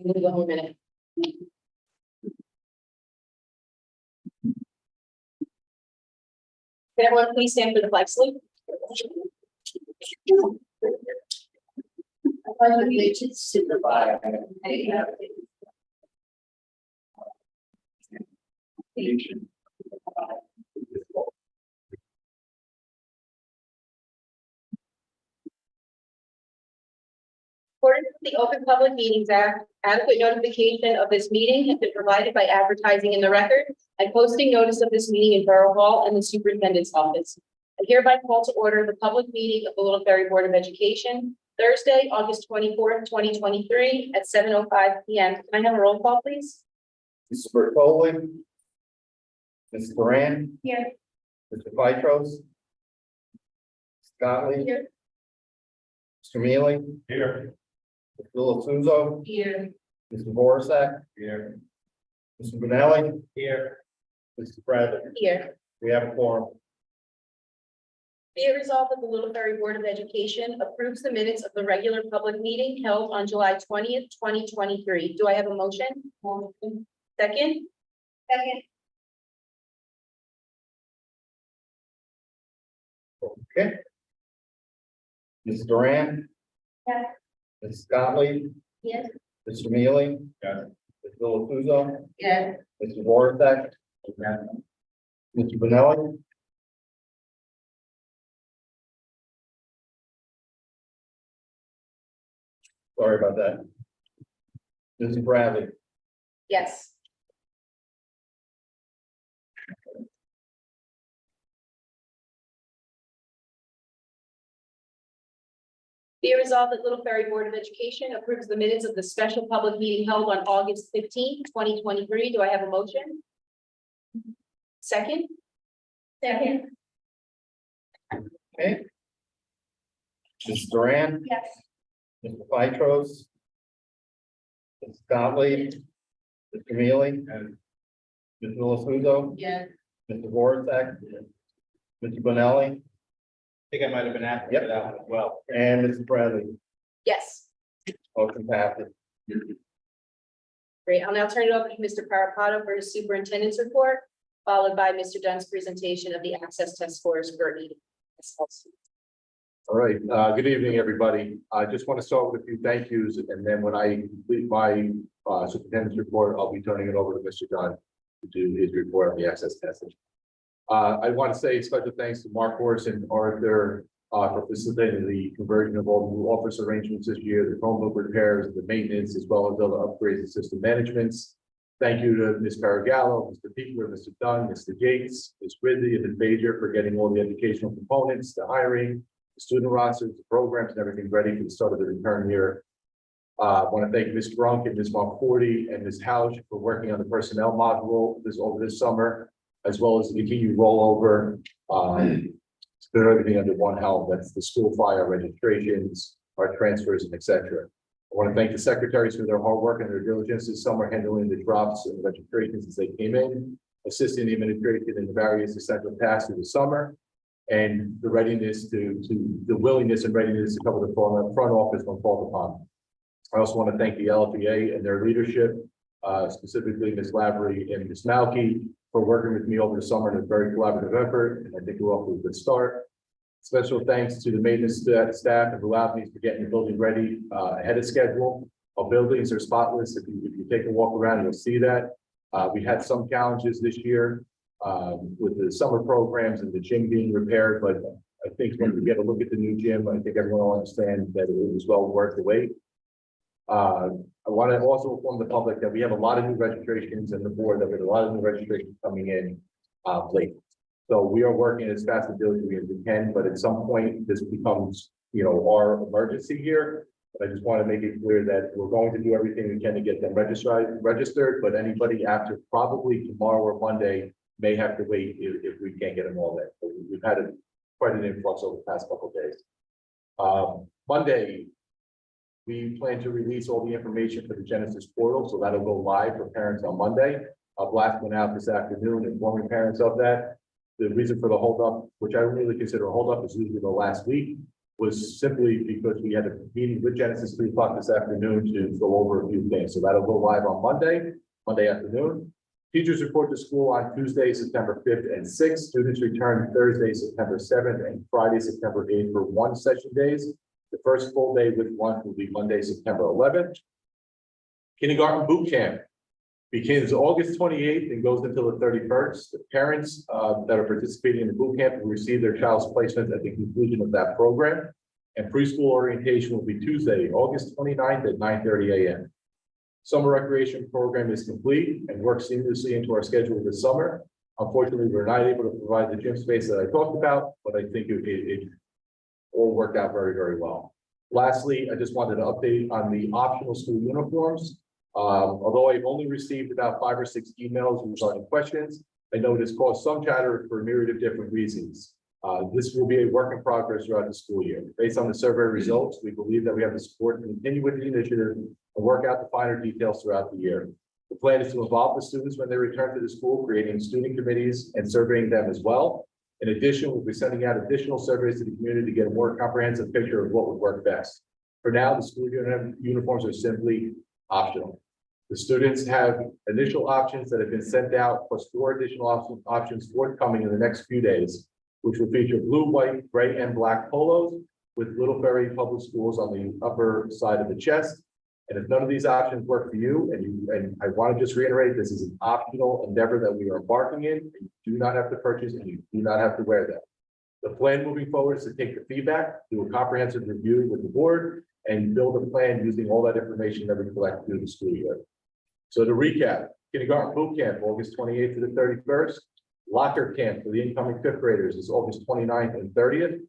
I'm gonna go home a minute. Can everyone please stand for the flag salute? I pledge allegiance to the flag of the United States. According to the Open Public Meetings Act, adequate notification of this meeting has been provided by advertising in the record and posting notice of this meeting in Borough Hall and the Superintendent's office. I hereby call to order the public meeting of the Little Ferry Board of Education, Thursday, August 24th, 2023 at 7:05 p.m. Can I have a roll call, please? Mrs. Bertoli. Mrs. Duran. Here. Mr. Phytros. Scottley. Here. Mr. Mealy. Here. Mr. Latuzo. Here. Mr. Borasak. Here. Mr. Benelli. Here. Mr. Bradley. Here. We have a quorum. Be it resolved that the Little Ferry Board of Education approves the minutes of the regular public meeting held on July 20th, 2023. Do I have a motion? Motion. Second? Second. Okay. Mrs. Duran. Yes. Mrs. Scottley. Yes. Mr. Mealy. Yes. Mr. Latuzo. Yes. Mr. Borasak. Mr. Benelli. Sorry about that. Mr. Bradley. Yes. Be it resolved that Little Ferry Board of Education approves the minutes of the special public meeting held on August 15th, 2023. Do I have a motion? Second? Second. Okay. Mrs. Duran. Yes. Mr. Phytros. Mrs. Scottley. Mr. Mealy. Mr. Latuzo. Yes. Mr. Borasak. Mr. Benelli. I think I might have been after Yep. that one as well. And Mrs. Bradley. Yes. Motion passes. Great. I'll now turn it over to Mr. Parapato for his superintendent's report, followed by Mr. Dunn's presentation of the access test scores for eating. All right, good evening, everybody. I just want to start with a few thank yous, and then when I complete my superintendent's report, I'll be turning it over to Mr. Dunn to do his report on the access testing. I want to say special thanks to Mark Horse and Arthur for facilitating the conversion of all the new office arrangements this year, the Chromebook repairs, the maintenance, as well as other upgrades and system managements. Thank you to Ms. Paragallo, Mr. Piekler, Mr. Dunn, Mr. Gates, Ms. Ridley, and Ms. Bajer for getting all the educational components, the hiring, the student rosters, the programs, and everything ready for the start of the return year. I want to thank Ms. Brunk and Ms. Marcordi and Ms. Houch for working on the personnel module over this summer, as well as the continued rollover to put everything under one helm. That's the school fire registrations, our transfers, and etc. I want to thank the secretaries for their hard work and their diligence this summer, handling the drops and registrations as they came in, assisting the administration in the various essential tasks of the summer, and the readiness the willingness and readiness to cover the front office when called upon. I also want to thank the LFEA and their leadership, specifically Ms. Lavery and Ms. Malky, for working with me over the summer in a very collaborative effort, and I think we're off to a good start. Special thanks to the maintenance staff and Lavnys for getting the building ready ahead of schedule. Our buildings are spotless. If you take a walk around, you'll see that. We had some challenges this year with the summer programs and the gym being repaired, but I think when we get a look at the new gym, I think everyone will understand that it was well worth the wait. I want to also inform the public that we have a lot of new registrations and the board that we have a lot of new registrations coming in late. So we are working as fast and diligently as we can, but at some point this becomes, our emergency here. But I just want to make it clear that we're going to do everything we can to get them registered, but anybody after probably tomorrow or Monday may have to wait if we can't get them all there. So we've had quite an influx over the past couple of days. Monday, we plan to release all the information for the Genesis portal, so that'll go live for parents on Monday. I'll blast one out this afternoon, informing parents of that. The reason for the holdup, which I really consider a holdup, is usually the last week. was simply because we had a meeting with Genesis 3 o'clock this afternoon to go over a few things. So that'll go live on Monday afternoon. Teachers report to school on Tuesday, September 5th and 6th. Students return Thursday, September 7th and Friday, September 8th for one session days. The first full day with lunch will be Monday, September 11th. Kindergarten boot camp begins August 28th and goes until the 31st. The parents that are participating in the boot camp will receive their child's placement at the conclusion of that program. And preschool orientation will be Tuesday, August 29th at 9:30 a.m. Summer recreation program is complete and works seamlessly into our schedule this summer. Unfortunately, we're not able to provide the gym space that I talked about, but I think it all worked out very, very well. Lastly, I just wanted to update on the optional school uniforms. Although I've only received about 5 or 6 emails regarding questions, I know it has caused some chatter for a myriad of different reasons. This will be a work in progress throughout the school year. Based on the survey results, we believe that we have the support to continue with the initiative and work out the finer details throughout the year. The plan is to involve the students when they return to the school, creating student committees and surveying them as well. In addition, we'll be sending out additional surveys to the community to get a more comprehensive picture of what would work best. For now, the school uniforms are simply optional. The students have initial options that have been sent out, plus 4 additional options forthcoming in the next few days, which will feature blue, white, gray, and black polos with Little Ferry Public Schools on the upper side of the chest. And if none of these options work for you, and I want to just reiterate, this is an optional endeavor that we are embarking in. You do not have to purchase and you do not have to wear them. The plan moving forward is to take the feedback, do a comprehensive review with the board, and build a plan using all that information that we collect through the school year. So to recap, kindergarten boot camp, August 28th to the 31st. Locker camp for the incoming 5th graders is August 29th and 30th.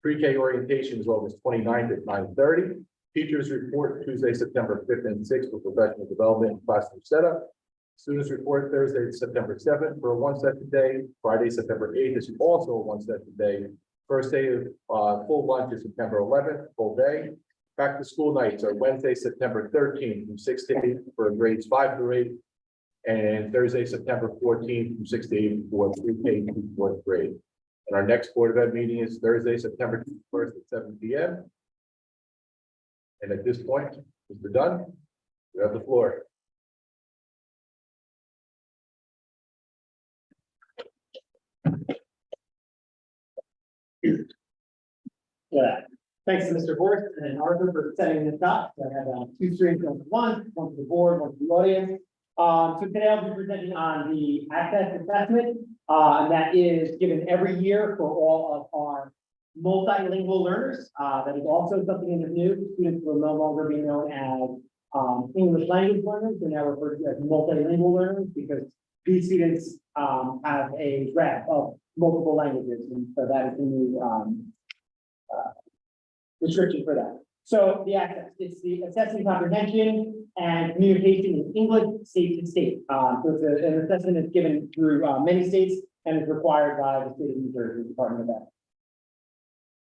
Pre-K orientation is August 29th at 9:30. Teachers report Tuesday, September 5th and 6th for professional development and classroom setup. Students report Thursday, September 7th for a 1-session day. Friday, September 8th is also a 1-session day. First day of full lunch is September 11th, full day. Back to school nights are Wednesday, September 13th from 6 to 8 for grades 5 through 8. And Thursday, September 14th from 6 to 8 for pre-K to 4th grade. And our next Board of Ed meeting is Thursday, September 1st at 7 p.m. And at this point, Mr. Dunn, you have the floor. Yeah, thanks to Mr. Horst and Arthur for setting this up. I have 2 screens, one for the board, one for the audience. So today I'll be presenting on the access assessment, and that is given every year for all of our multilingual learners. That is also something that's new. Students will no longer be known as English language learners, and now referred to as multilingual learners because these students have a grasp of multiple languages, and so that is the new description for that. So the access, it's the assessing comprehension and communication in English, state to state. So it's an assessment that's given through many states and is required by the state of New Jersey Department of Ed.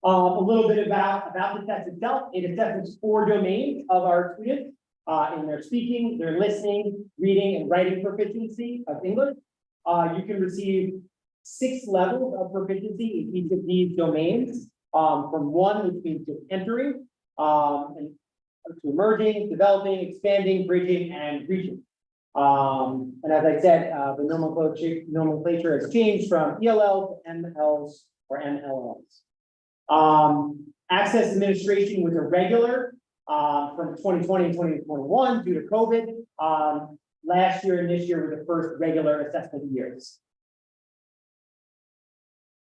A little bit about the test itself. It assesses 4 domains of our students in their speaking, their listening, reading, and writing proficiency of English. You can receive 6 levels of proficiency in each of these domains. From 1, which means just entering, and to emerging, developing, expanding, bridging, and reaching. And as I said, the nomenclature has changed from ELL to MLs or MLLs. Access administration was irregular from 2020 and 2021 due to COVID. Last year and this year were the first regular assessment years.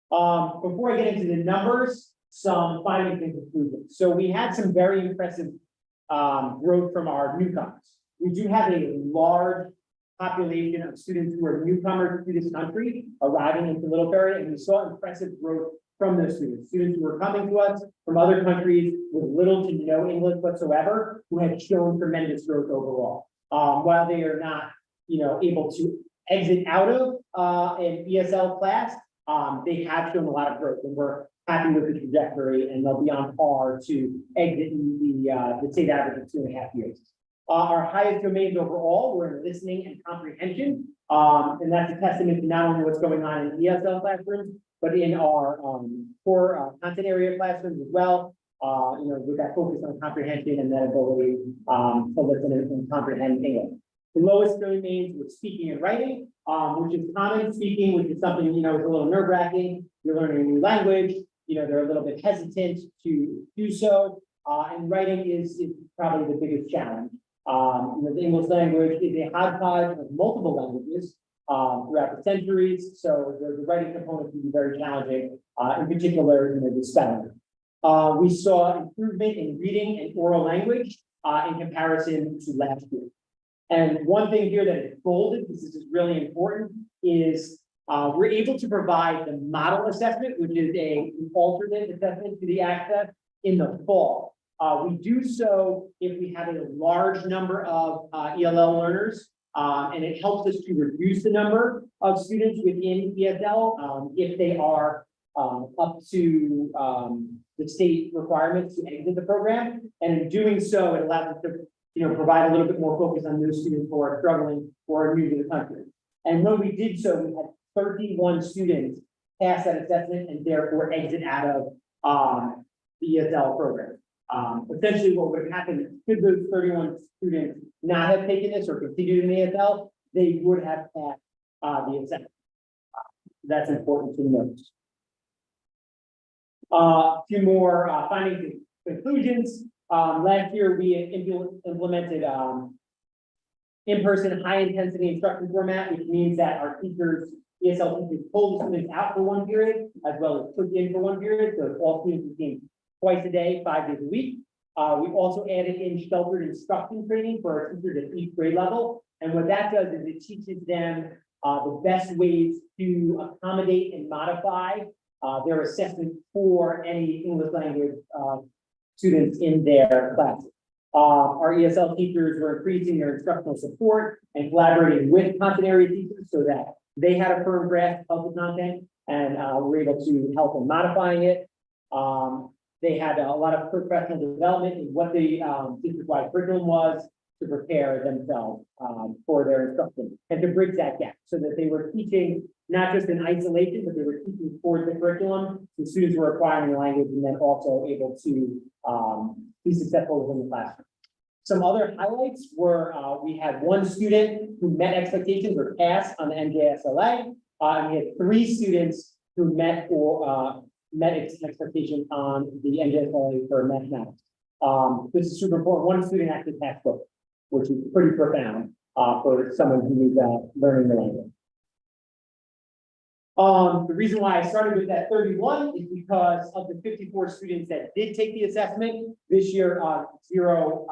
Before I get into the numbers, some findings and conclusions. So we had some very impressive growth from our newcomers. We do have a large population of students who are newcomers to this country arriving into Little Ferry, and we saw impressive growth from those students. Students who were coming to us from other countries with little to no English whatsoever, who had shown tremendous growth overall. While they are not, able to exit out of an ESL class, they have shown a lot of growth, and we're happy with the trajectory, and they'll be on par to exit in the state average of 2.5 years. Our highest domains overall were in listening and comprehension, and that's a testament to not only what's going on in ESL classrooms, but in our, core, content area classrooms as well. With that focus on comprehension and that ability, to listen and comprehend English. The lowest remains with speaking and writing, which is common. Speaking, which is something, is a little nerve-wracking. You're learning a new language, they're a little bit hesitant to do so. And writing is probably the biggest challenge. The English language is a hodgepodge of multiple languages throughout the centuries. So the writing component can be very challenging, in particular, the spelling. We saw improvement in reading and oral language in comparison to last year. And one thing here that is bolded, this is really important, is we're able to provide the model assessment, which is an alternate assessment to the access in the fall. We do so if we have a large number of ELL learners, and it helps us to reduce the number of students within ESL if they are up to the state requirements to exit the program. And in doing so, it allows us to provide a little bit more focus on those students who are struggling or are new to the country. And when we did so, we had 31 students pass that assessment and therefore exit out of the ESL program. Essentially what would have happened, should those 31 students not have taken this or continued in the ESL, they would have passed the assessment. That's important to note. A few more findings and conclusions. Last year, we implemented in-person high-intensity instruction format, which means that our teachers, ESL teachers, pulled the students out for one period, as well as put in for one period, so all students became twice a day, 5 days a week. We also added in sheltered instruction training for our teachers at each grade level. And what that does is it teaches them the best ways to accommodate and modify their assessment for any English language students in their classes. Our ESL teachers were increasing their instructional support and collaborating with content area teachers so that they had a firm grasp of the content and were able to help in modifying it. They had a lot of professional development in what the district-wide curriculum was to prepare themselves for their instruction and to bridge that gap so that they were teaching not just in isolation, but they were teaching for the curriculum. The students were acquiring the language and then also able to be successful within the classroom. Some other highlights were we had one student who met expectations or passed on the NJSLA. And we had 3 students who met or met its expectation on the NJSLA for mathematics. This is super important. One student actually passed both, which is pretty profound for someone who is learning the language. The reason why I started with that 31 is because of the 54 students that did take the assessment this year, 0.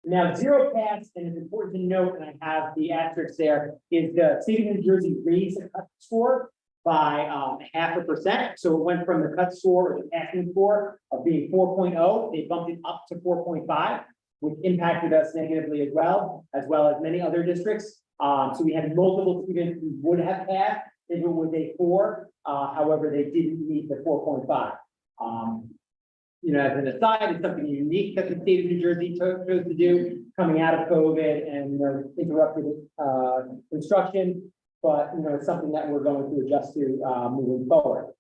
Now 0 passed, and it's important to note, and I have the asterisk there, is the state of New Jersey raised the cut score by 0.5%. So it went from the cut score or the passing score of being 4.0, they bumped it up to 4.5, which impacted us negatively as well as many other districts. So we had multiple students who would have passed if it was a 4, however, they didn't meet the 4.5. As an aside, it's something unique that the state of New Jersey chose to do coming out of COVID and interrupted instruction. But it's something that we're going to adjust to moving forward.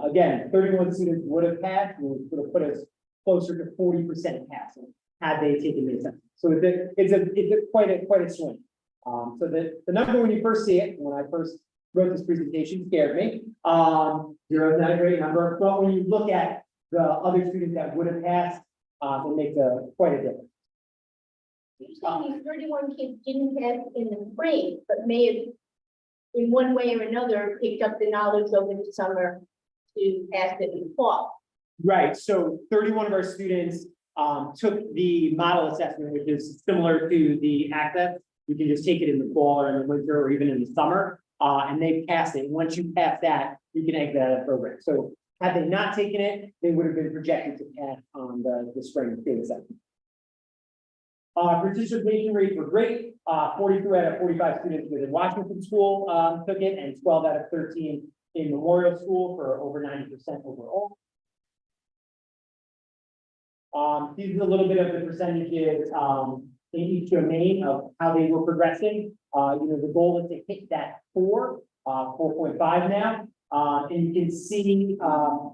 Again, 31 students would have passed, and it would have put us closer to 40% passing had they taken the assessment. So it's quite a swing. So the number when you first see it, when I first wrote this presentation, scared me. 0 is not a great number, but when you look at the other students that would have passed, it makes quite a difference. You told me 31 kids didn't pass in the spring, but may have, in one way or another, picked up the knowledge over the summer to pass it in the fall. Right. So 31 of our students took the model assessment, which is similar to the access. You can just take it in the fall or in the winter or even in the summer, and they passed it. Once you pass that, you can exit out of the program. So had they not taken it, they would have been projected to pass on the spring state assessment. Participation rates were great. 42 out of 45 students within Washington School took it, and 12 out of 13 in Memorial School for over 90% overall. These are a little bit of the percentages in each domain of how they were progressing. The goal is to hit that 4.5 now. And you can see,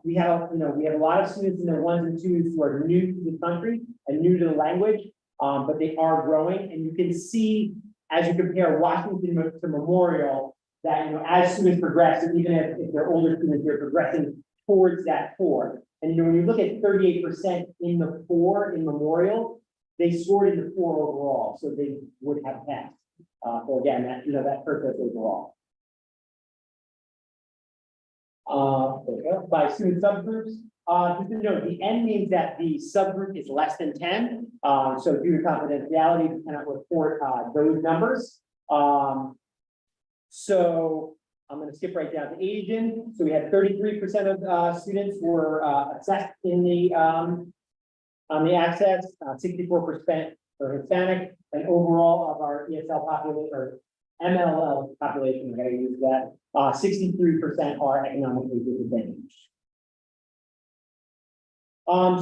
we have a lot of students in their ones and twos who are new to the country and new to the language, but they are growing. And you can see, as you compare Washington to Memorial, that, as students progress, and even if they're older students, they're progressing towards that 4. And, when you look at 38% in the 4 in Memorial, they scored in the 4 overall, so they would have passed. So again, that hurt us overall. There we go. By student subgroups, just to note, the N means that the subgroup is less than 10. So due to confidentiality, we cannot report those numbers. So I'm going to skip right down to Asian. So we had 33% of students were assessed in the on the access, 64% for Hispanic, and overall of our ESL population or MLL population, I gotta use that, 63% are economically disadvantaged.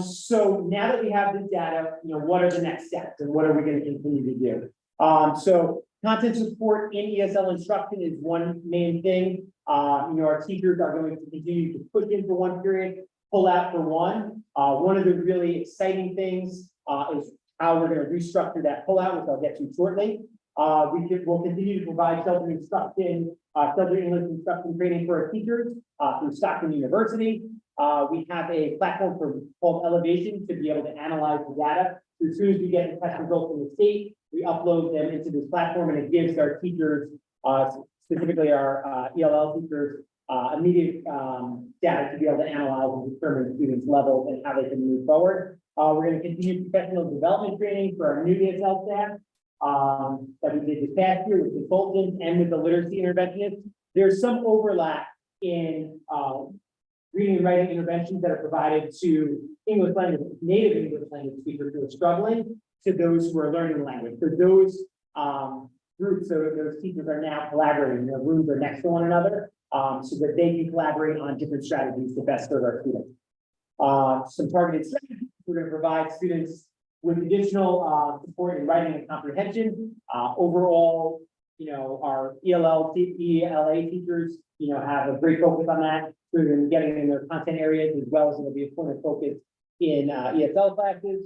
So now that we have this data, what are the next steps and what are we going to continue to do? So content support in ESL instruction is one main thing. Our teachers are going to continue to push in for one period, pull out for one. One of the really exciting things is how we're going to restructure that pullout, which I'll get to shortly. We'll continue to provide sheltered English instruction training for our teachers through Stockton University. We have a platform called Elevation to be able to analyze the data. So as soon as we get the test results from the state, we upload them into this platform, and it gives our teachers, specifically our ELL teachers, immediate data to be able to analyze and determine students' levels and how they can move forward. We're going to continue professional development training for our new ESL staff that we did this past year with consultants and with the literacy interventionists. There's some overlap in reading and writing interventions that are provided to native English language speakers who are struggling to those who are learning the language. So those groups, so those teachers are now collaborating. Their rooms are next to one another so that they can collaborate on different strategies to best serve our students. Some targeted strategies. We're going to provide students with additional support in writing and comprehension. Overall, our ELA teachers, have a great focus on that. So they're going to be getting in their content areas, as well as it'll be a point of focus in ESL classes.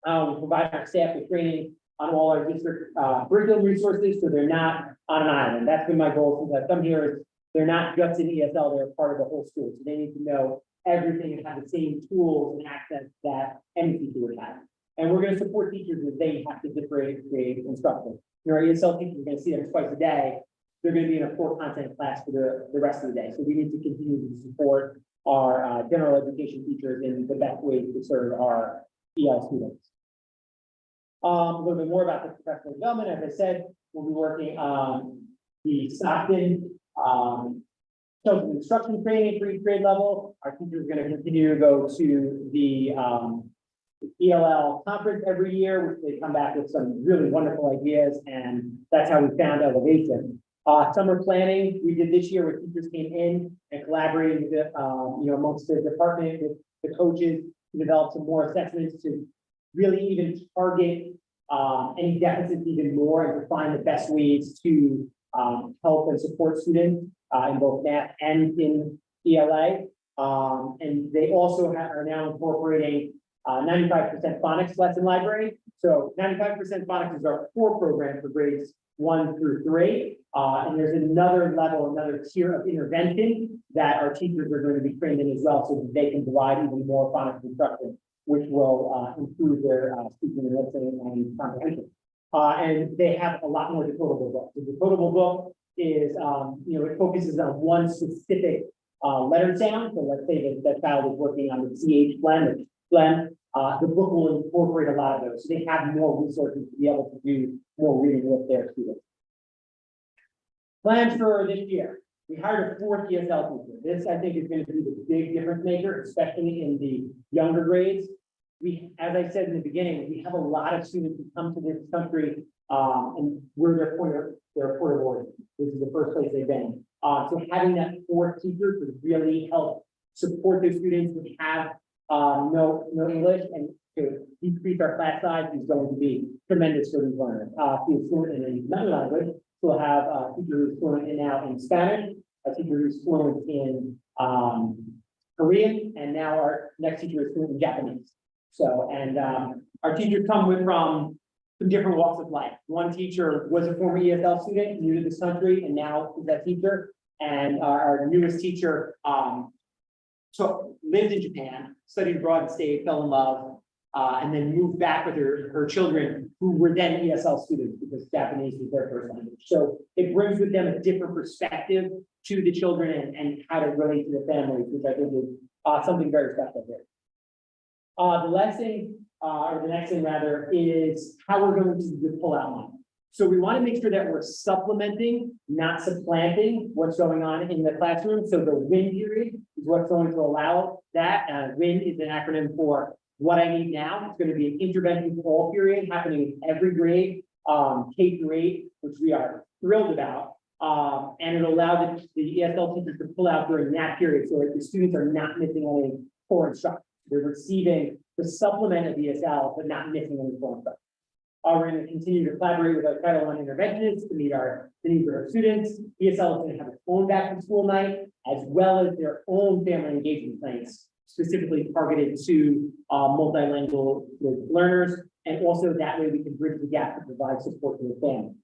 We provide our staff with training on all our district curriculum resources, so they're not on an island. That's been my goal since I've come here. Is they're not just in ESL; they're part of the whole school. So they need to know everything and have the same tools and access that any teacher would have. And we're going to support teachers as they have to differentiate instruction. Our ESL teachers are going to see them twice a day. They're going to be in a core content class for the rest of the day. So we need to continue to support our general education teachers in the best ways to serve our EL students. A little bit more about the professional development. As I said, we'll be working on the Stockton children's instruction training for each grade level. Our teachers are going to continue to go to the ELL conference every year, which they come back with some really wonderful ideas, and that's how we found Elevation. Summer planning we did this year, where teachers came in and collaborated with amongst the department with the coaches to develop some more assessments to really even target any deficits even more and to find the best ways to help and support students in both math and in ELA. And they also are now incorporating 95% phonics lesson library. So 95% phonics is our core program for grades 1 through 3. And there's another level, another tier of intervention that our teachers are going to be trained in as well, so that they can provide even more phonics instruction, which will improve their speaking and listening and comprehension. And they have a lot more decodable books. The decodable book is, it focuses on one specific letter sound. So let's say that child is working on the CH blend. The book will incorporate a lot of those. So they have more resources to be able to do more reading with their students. Plans for this year. We hired a 4th ESL teacher. This, I think, is going to be the big difference maker, especially in the younger grades. As I said in the beginning, we have a lot of students who come to this country and we're their point of origin. This is the first place they've been. So having that 4th teacher to really help support those students who have no English and to decrease our class size is going to be tremendous for these learners. If you're fluent in another language, we'll have teachers who are fluent in now in Spanish, a teacher who's fluent in, Korean, and now our next teacher is fluent in Japanese. So, and, our teachers come from some different walks of life. One teacher was a former ESL student, new to this country, and now is that teacher. And our newest teacher, lived in Japan, studied abroad and stayed, fell in love, and then moved back with her children who were then ESL students because Japanese was their first language. So it brings with them a different perspective to the children and how to relate to the families, which I think is something very special here. The lesson, or the next thing rather, is how we're going to pull out money. So we want to make sure that we're supplementing, not supplanting what's going on in the classroom. So the WIN period is what's going to allow that. WIN is an acronym for what I need now. It's going to be an intervention for all period happening in every grade, K through 8, which we are thrilled about. And it'll allow the ESL teachers to pull out during that period so that the students are not missing any core instruction. They're receiving the supplement of ESL, but not missing any core instruction. We're going to continue to collaborate with our Title I interventionists to meet the needs of our students. ESL is going to have its own back to school night, as well as their own family engagement nights, specifically targeted to multilingual learners. And also that way we can bridge the gap to provide support to the family.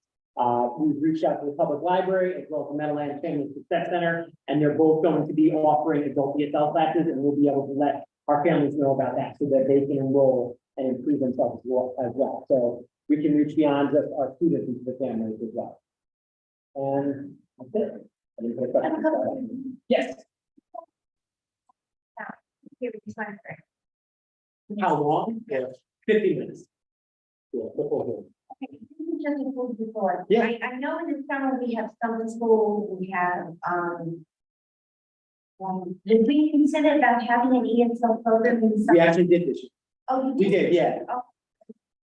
We've reached out to the public library as well as the Meadowlands Family Success Center, and they're both going to be offering adult ESL classes, and we'll be able to let our families know about that so that they can enroll and improve themselves as well. So we can reach beyond just our students into the families as well. And that's it. Any other questions? Yes. How long? Yeah, 15 minutes. Yeah, Before. Yeah. I know in the summer we have summer school, we have, did we consider about having an ESL program in the we summer? actually did this year. Oh, you We did, yeah. Oh.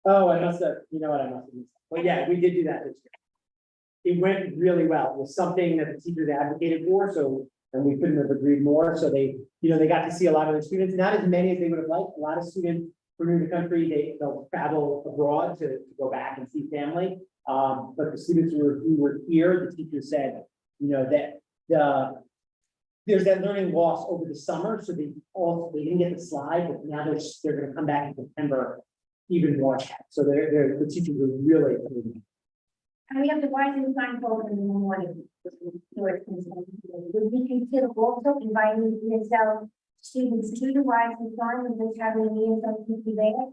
Oh, I must have, you know what, I must have missed. Well, yeah, we did do that this year. It went really well. It was something that the teachers advocated for, so, and we couldn't have agreed more. So they, they got to see a lot of the students, not as many as they would have liked. A lot of students from the country, they'll travel abroad to go back and see family. But the students who were here, the teachers said, that there's that learning loss over the summer, so they didn't get the slide, but now they're going to come back in September even more. So the teachers were really. And we have the rising sign program in the morning. Would we consider also inviting ESL students to the rising sign and just having an ESL teacher there?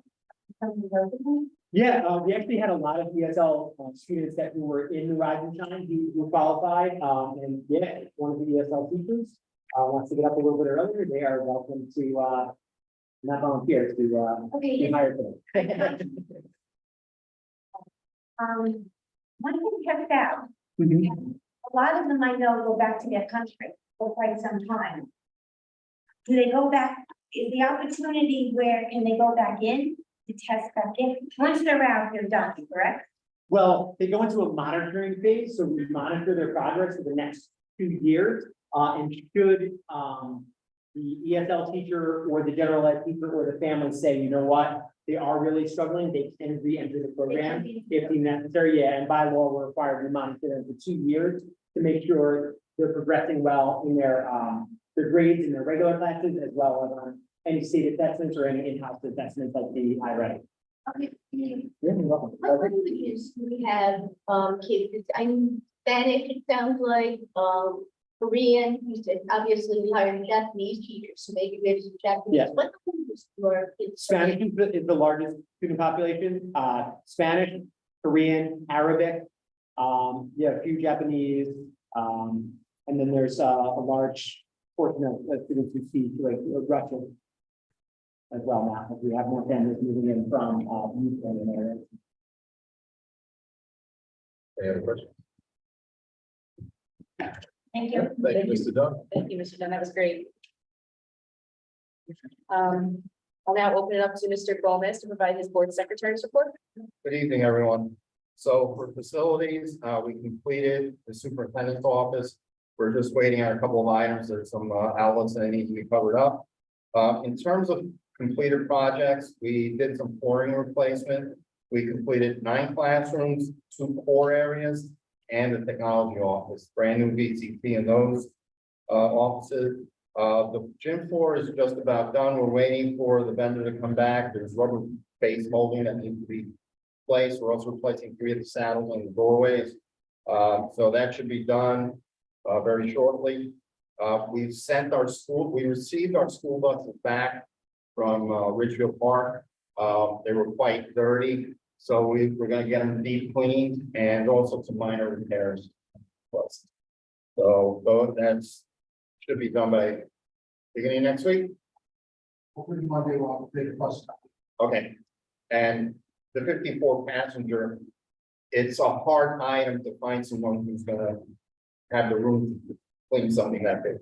Something local? Yeah, we actually had a lot of ESL students who were in the Rise and Shine who qualified. And yeah, if one of the ESL teachers wants to get up a little bit earlier, they are welcome to not volunteer to Okay, be hired for them. one thing checked out, Mhm. a lot of them I know go back to their country for quite some time. Do they go back, is the opportunity where can they go back in to test back in? Once they're out, they're done, correct? Well, they go into a monitoring phase, so we monitor their progress for the next 2 years. And should the ESL teacher or the general ed teacher or the family say, you know what, they are really struggling, they can re-enter the program if deemed necessary. Yeah, and by law, we're required to monitor them for 2 years to make sure they're progressing well in their grades in their regular classes, as well as on any state assessments or any in-house assessments like the IRA. Okay. Yeah, you're welcome. What languages do we have, kids? I mean, Spanish, it sounds like, Korean, you said, obviously we hired Japanese teachers, so maybe there's some Japanese. Yeah. What languages were kids? Spanish is the largest student population, Spanish, Korean, Arabic, yeah, a few Japanese, and then there's a large portion of students who speak like Russian as well now, as we have more families moving in from Ukraine areas. Any other questions? Thank you. Thank you, Mr. Dunn. Thank you, Mr. Dunn, that was great. I'll now open it up to Mr. Gomez to provide his board secretary's report. Good evening, everyone. So for facilities, we completed the superintendent's office. We're just waiting on a couple of items. There's some outlets that need to be covered up. In terms of completed projects, we did some flooring replacement. We completed 9 classrooms, 2 core areas, and the technology office, brand new VCT in those offices. The gym floor is just about done. We're waiting for the vendor to come back. There's rubber base molding that needs to be placed. We're also replacing 3 of the saddles on the doorways. So that should be done very shortly. We received our school buses back from Ridgefield Park. They were quite dirty, so we're gonna get them deep cleaned and also some minor repairs. So that's should be done by beginning next week. Hopefully Monday we'll take a bus. Okay, and the 54 passenger, it's a hard item to find someone who's gonna have the room to clean something that big.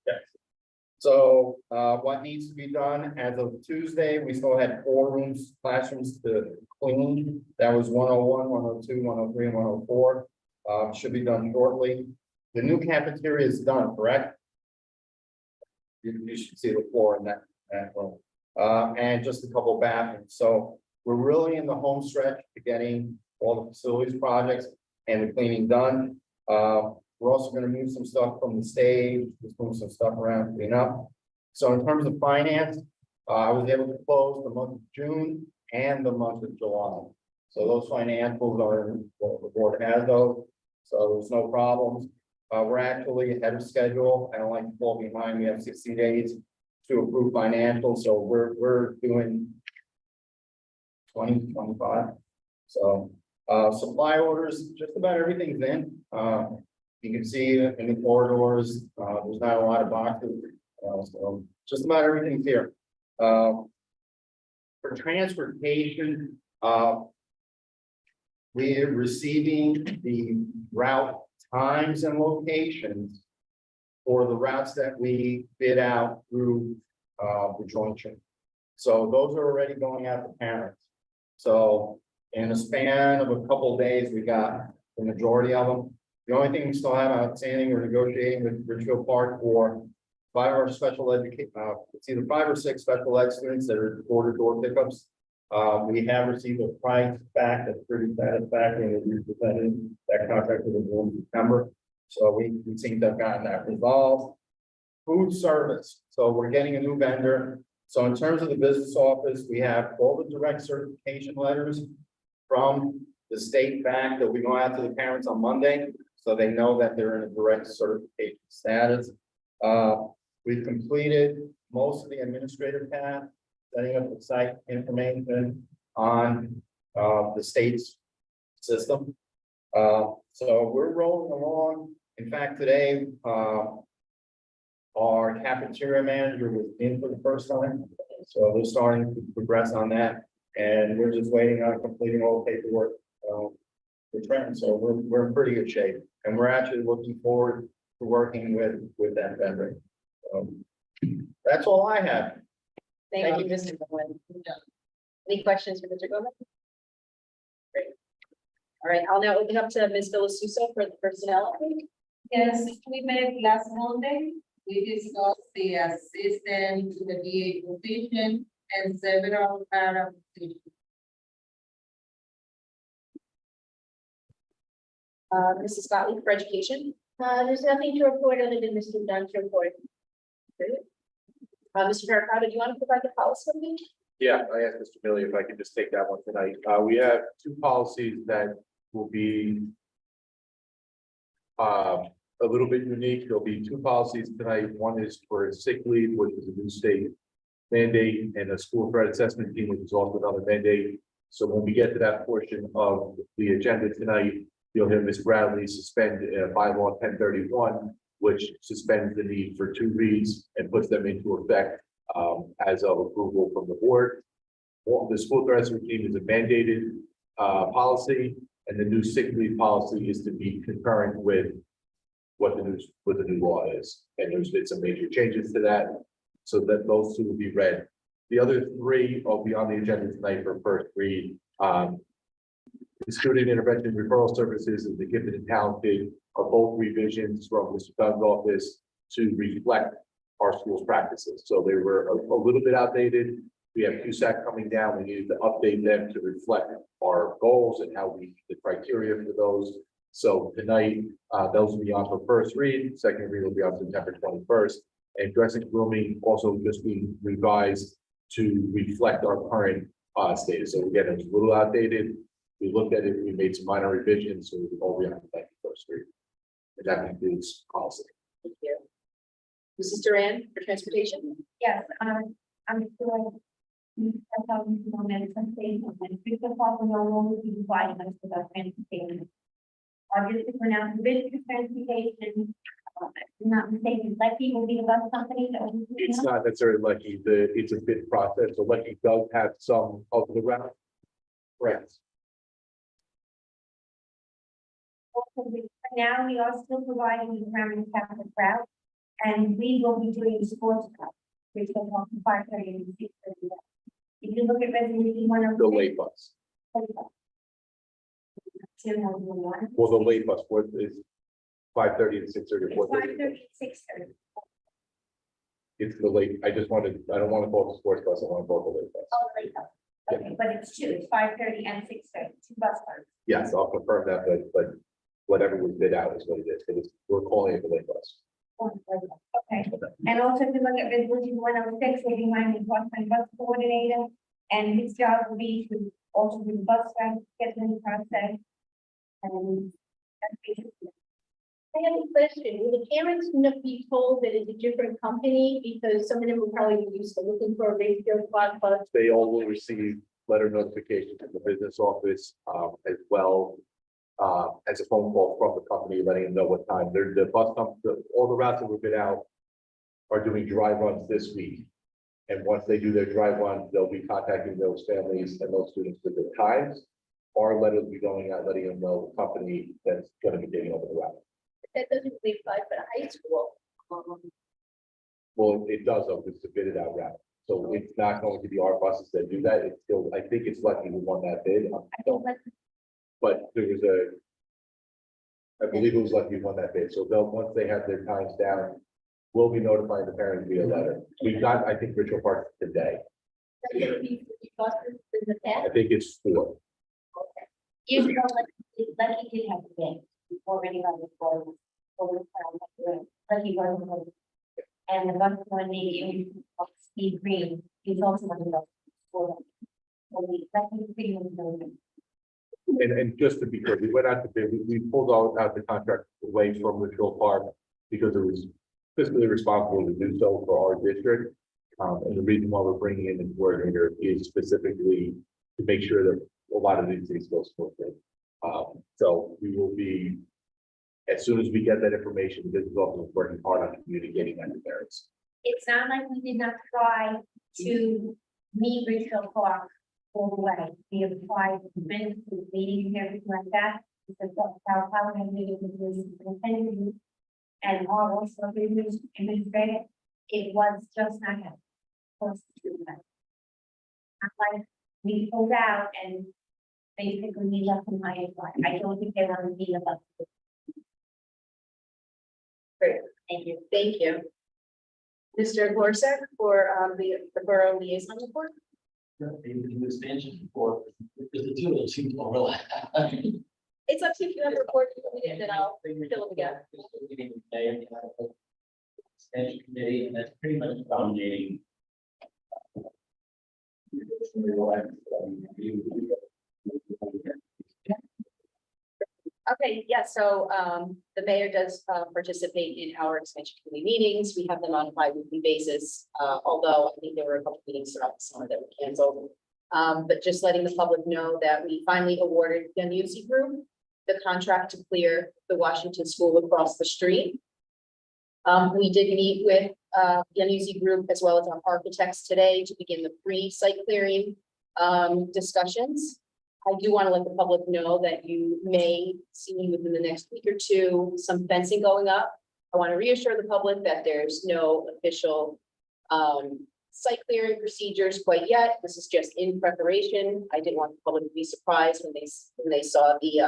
Yes. So, what needs to be done as of Tuesday, we still had 4 classrooms to clean. That was 101, 102, 103, and 104. Should be done shortly. The new cafeteria is done, correct? You should see the floor in that room. And just a couple bathrooms. So we're really in the home stretch to getting all the facilities projects and the cleaning done. We're also gonna move some stuff from the stage, just move some stuff around, clean up. So in terms of finance, I was able to close the month of June and the month of July. So those financials are, the board has those, so there's no problems. We're actually ahead of schedule. I don't like to fall behind. We have 60 days to approve financials, so we're doing 2025. So supply orders, just about everything's in. You can see in the corridors, there's not a lot of boxes, so just about everything's here. For transportation, we're receiving the route times and locations for the routes that we bid out through the joint. So those are already going out to parents. So in a span of a couple of days, we got the majority of them. The only thing we still have outstanding, we're negotiating with Ridgefield Park for 5 of our special education, it's either 5 or 6 special ed students that are door-to-door pickups. We have received a price back that's pretty satisfactory, and we presented that contract with the board in September. So we seem to have gotten that resolved. Food service, so we're getting a new vendor. So in terms of the business office, we have all the direct certification letters from the state back that we go out to the parents on Monday, so they know that they're in a direct certification status. We've completed most of the administrative tasks, setting up the site information on the state's system. So we're rolling along. In fact, today, our cafeteria manager was in for the first time. So we're starting to progress on that. And we're just waiting on completing all the paperwork for Trenton. So we're in pretty good shape. And we're actually looking forward to working with that vendor. That's all I have. Thank you, Mr. Goodwin. Any questions for Mr. Goodwin? Great. All right, I'll now open up to Ms. Delasuso for the personnel update. Yes, we met last Monday. We discussed the assistant to the DA position and several other positions. Mrs. Gottlieb for education. There's nothing to report other than Mr. Dunn's report. Great. Mr. Farquhar, do you want to provide the policy update? Yeah, I asked Mr. Millie if I could just take that one tonight. We have 2 policies that will be a little bit unique. There'll be 2 policies tonight. One is for sick leave, which is a new state mandate, and a school threat assessment team, which is also another mandate. So when we get to that portion of the agenda tonight, you'll hear Ms. Bradley suspend bylaw 1031, which suspends the need for 2 reads and puts them into effect as of approval from the board. Well, the school threat assessment team is a mandated policy, and the new sick leave policy is to be concurrent with what the new law is. And there's been some major changes to that, so that those 2 will be read. The other 3 will be on the agenda tonight for first read. The student intervention referral services and the gifted and talented are both revisions from Mr. Dunn's office to reflect our school's practices. So they were a little bit outdated. We have QSAC coming down. We needed to update them to reflect our goals and how we, the criteria for those. So tonight, those will be on for first read, second read will be on September 21st. And dressing and grooming also just being revised to reflect our current status. So again, it's a little outdated. We looked at it, we made some minor revisions, so we all be on the first read. And that includes policy. Thank you. Mrs. Duran for transportation. Yes, I'm sure. That's how we do transportation, and people probably no longer be providing us with our transportation. Our district for now, district transportation, if I'm not mistaken, Lexi will be the bus company that will be. It's not necessarily Lucky, it's a bid process, so Lucky does have some of the route. Correct. For now, we are still providing the Crown Catholic route, and we will be doing the sports route, which will come from 5:30 and 6:30. If you look at resolution one of The late bus, well, the late bus, what is 5:30 and 6:30, 4:30? 5:30, 6:30. It's the late, I don't want to call it the sports bus, I want to call it the late bus. Oh, late bus. Okay, but it's two, it's 5:30 and 6:30, two bus routes. Yes, I'll confirm that, but whatever we bid out is what it is, because we're calling it the late bus. Okay, and also if you look at resolution 106, they remind me part-time bus coordinator, and his job will be to also do the bus route scheduling process. And that's basically. I have a question. Will the parents not be told that it's a different company because some of them will probably be used to looking for a radio spot, but They all will receive letter notification from the business office, as well. As a phone call from the company, letting them know what time the bus all the routes that were bid out are doing dry runs this week. And once they do their dry run, they'll be contacting those families and those students with their times. Our letter will be going out, letting them know the company that's going to be taking over the route. that doesn't really apply for the high school. Well, it does, though, because it's a bidded out route. So it's not going to be our buses that do that. It's still, I think it's Lucky who won that bid. I think that's But there was I believe it was Lucky who won that bid. So they'll, once they have their times down, we'll be notifying the parents via letter. We got, I think, Ritual Park today. That's gonna be 50 buses in the I past. think it's 4. years ago, Lucky did have the game before anybody was Lucky wasn't. And the bus coordinator of Steve Green, he's also one of the. So Lucky Green was building. And just to be clear, we went out to bid, we pulled out the contract away from Ritual Park because it was fiscally responsible to do so for our district. And the reason why we're bringing in the coordinator is specifically to make sure that a lot of these things go smoothly. So we will be, as soon as we get that information, this is also working hard on communicating that to parents. It's not like we did not try to meet Richfield Park all the way. We have tried to been to meetings and everything like that. Because our parliament meeting was intended. And our also administrative, it was just not happening. Close to that. Like we pulled out and basically we left them high and dry. I don't think they want to be about. Great. Thank you. Thank you. Mr. Gorsuch for the Borough Liaison Report. The expansion for, because the two of them seem to overlap. It's up to you if you have a report, and then I'll fill it again. Expansion committee, and that's pretty much dominating. Okay, yeah, so the mayor does participate in our expansion committee meetings. We have them on a bi-weekly basis, although I think there were a couple meetings throughout the summer that were canceled. But just letting the public know that we finally awarded the Yanusi Group the contract to clear the Washington School across the street. We did meet with Yanusi Group as well as our architects today to begin the pre-site clearing discussions. I do want to let the public know that you may see within the next week or two some fencing going up. I want to reassure the public that there's no official site clearing procedures quite yet. This is just in preparation. I didn't want the public to be surprised when they saw the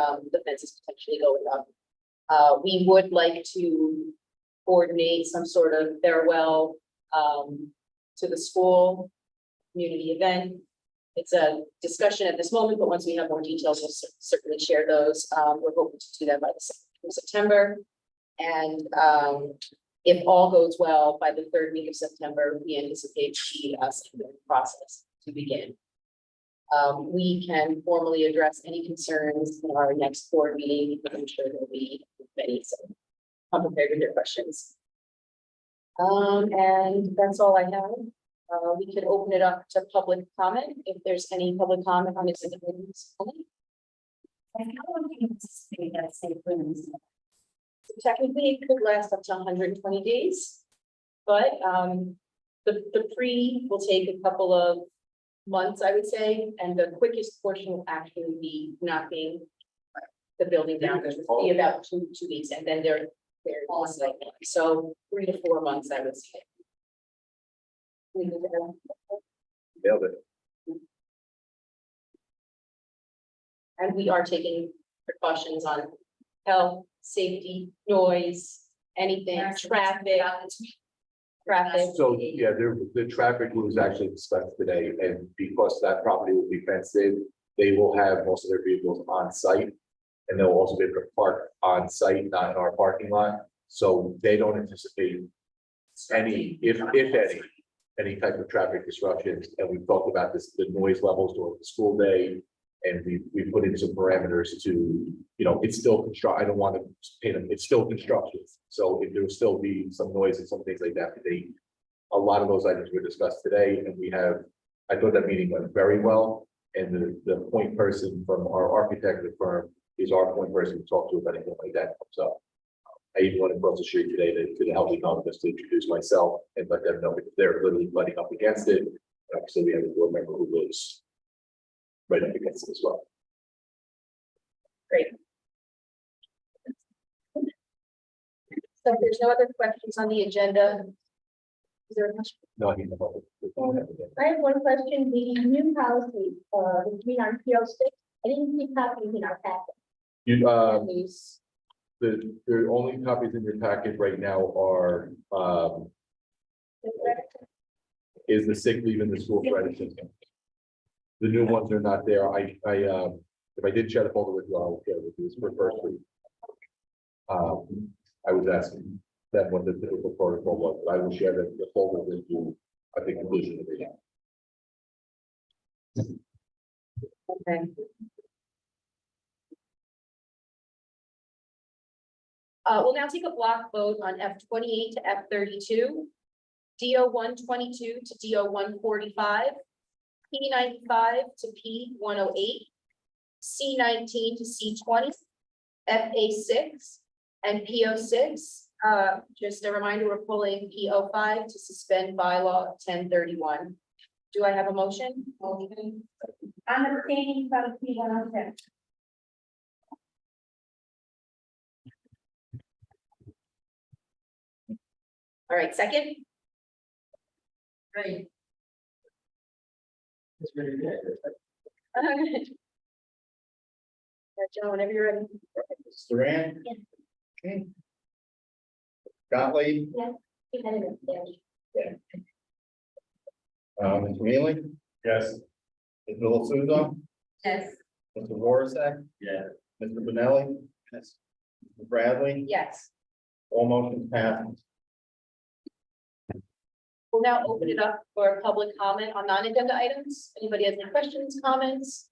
fences potentially going up. We would like to coordinate some sort of farewell to the school. community event. It's a discussion at this moment, but once we have more details, we'll certainly share those. We're hoping to do that by the 2nd of September. And if all goes well, by the 3rd week of September, we anticipate the secondary process to begin. We can formally address any concerns in our next board meeting, but I'm sure there'll be many, so I'm prepared with your questions. And that's all I have. We could open it up to public comment, if there's any public comment on this. And how long do you anticipate that safe rooms? Technically, it could last up to 120 days, but the pre will take a couple of months, I would say, and the quickest portion will actually be knocking the building down, which would be about two weeks, and then they're all like, so 3 to 4 months, I would say. Nailed it. And we are taking precautions on health, safety, noise, anything, traffic. So, yeah, the traffic was actually discussed today, and because that property will be fenced in, they will have most of their vehicles on site. And they'll also be able to park on site, not in our parking lot, so they don't anticipate any, if any type of traffic disruptions. And we've talked about this, the noise levels during the school day. And we put in some parameters to, it's still I don't want to paint them, it's still construction. So if there will still be some noise and some things like that, a lot of those items were discussed today, and I thought that meeting went very well. And the point person from our architecture firm is our point person to talk to if anything like that comes up. I even went across the street today to the health economist to introduce myself and let them know because they're literally butting up against it. So we have a board member who lives right up against it as well. Great. So if there's no other questions on the agenda. Is there a question? No, I mean, I have one question, the new houses, between our PO 6, I didn't see copies in our packet. Please. the only copies in your packet right now are, is the sick leave in the school credit system. The new ones are not there. If I did share the folder with you, I'll share with you. It's for first week. I was asking them what the typical protocol was, but I will share the folder with you at the conclusion of the meeting. Okay. We'll now take a block vote on F28 to F32, DO 122 to DO 145, P95 to P108, C19 to C20, FA6, and PO6. Just a reminder, we're pulling PO5 to suspend bylaw 1031. Do I have a motion? Motion. I'm abstaining from P106. All right, second. Right. It's very good. John, whenever you're ready. Duran. Yes. Okay. Gottlieb, Mr. Mealy, Yes. Mr. LaSuda, Yes. Mr. Warsack, Yeah. Mr. Benelli. Yes. Mr. Bradley, Yes. all motions passed. We'll now open it up for public comment on non-agenda items. Anybody has any questions, comments?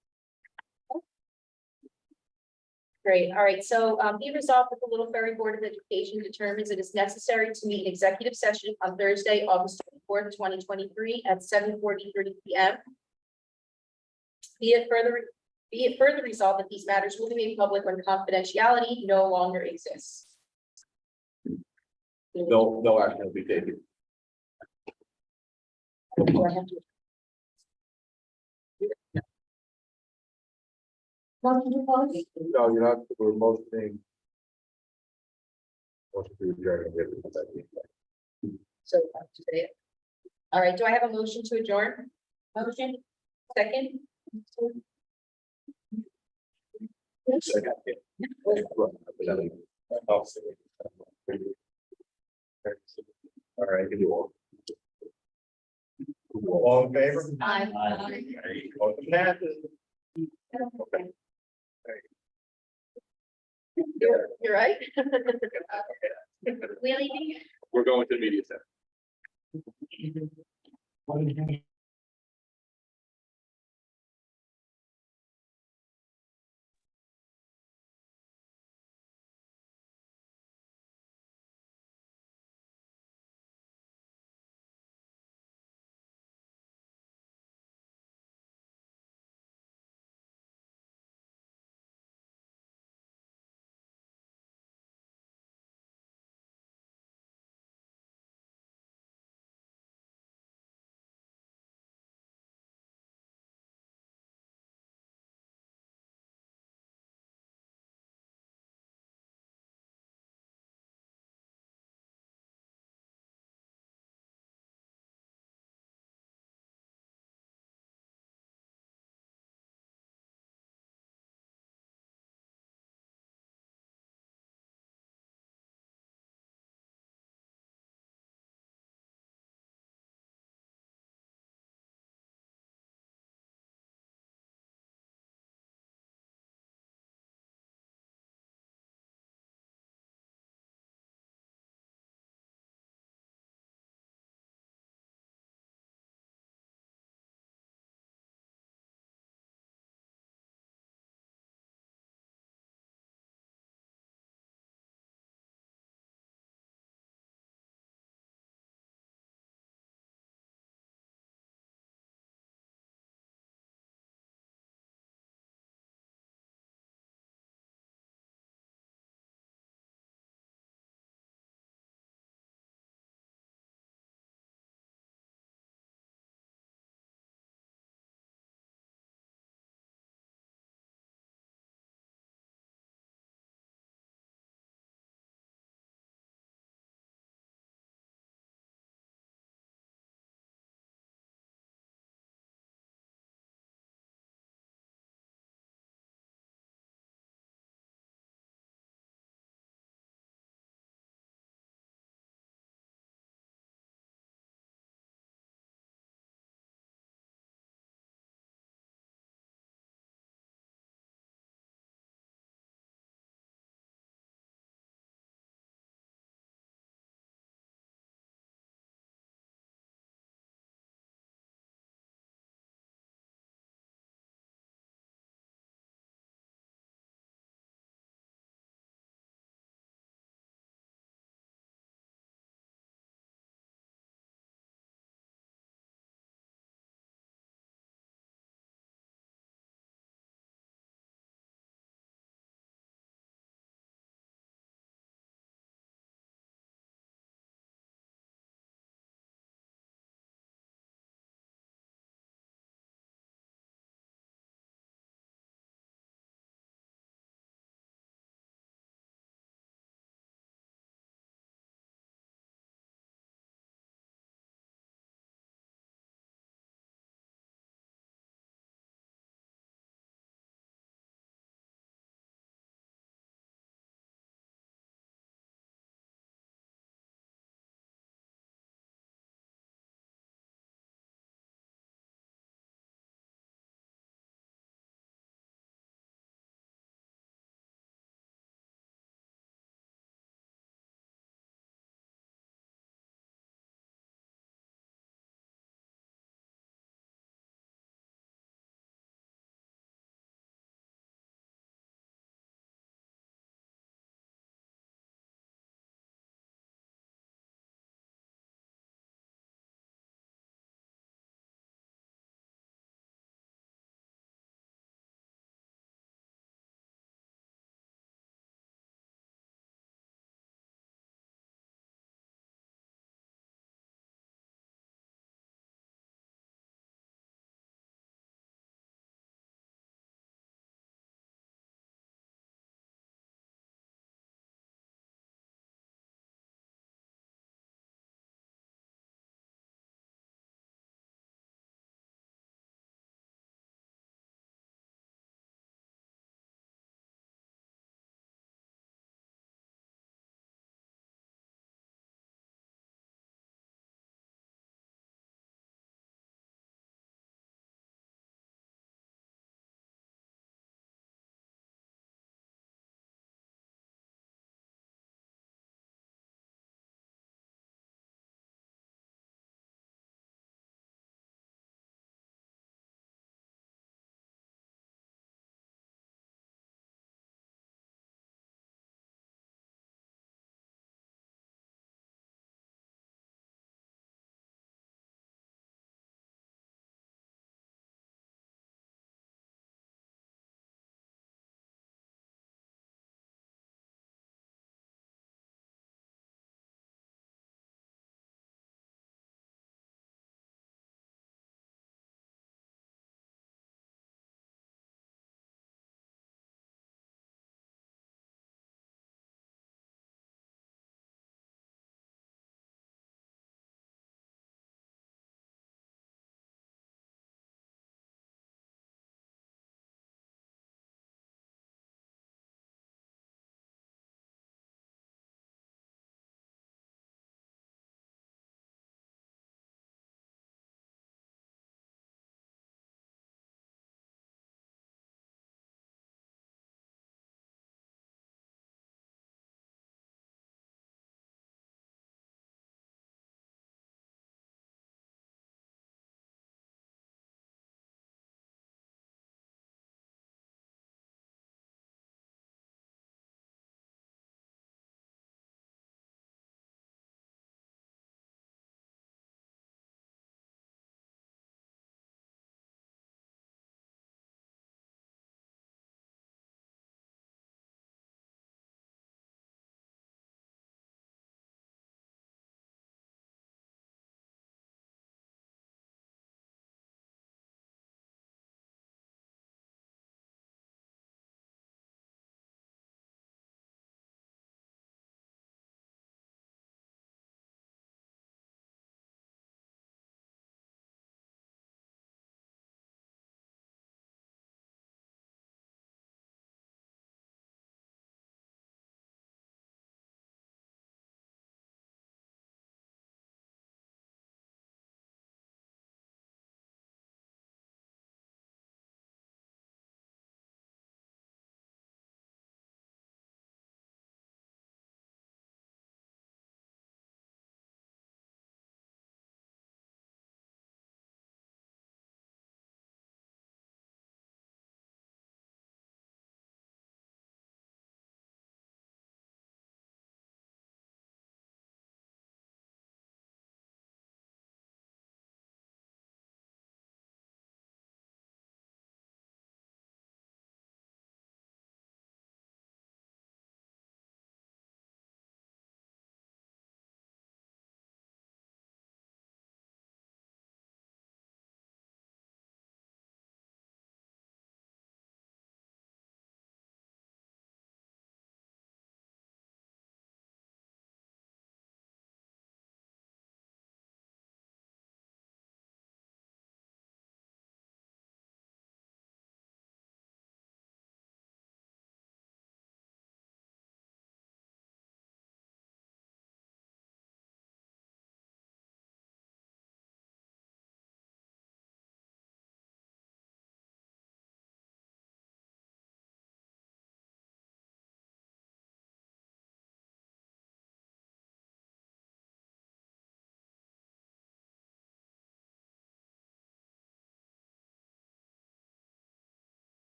Great, all right, so be resolved that the Little Ferry Board of Education determines it is necessary to meet an executive session on Thursday, August 24th, 2023 at 7:43 p.m. Be it further resolved that these matters will be made public when confidentiality no longer exists. No action will be taken. Do I have to- Motion to close? No, you're not, we're motioning. Motion to adjourn. We have to come back in. So, today. All right, do I have a motion to adjourn? Motion, second? Second, yeah. All right, Give you all. All in favor? Aye. Motion passes. Okay. You're right. Really? We're going to the media center.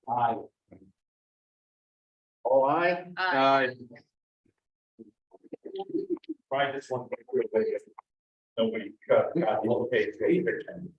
Aye. All aye? Aye. Right, this one. Nobody got the location.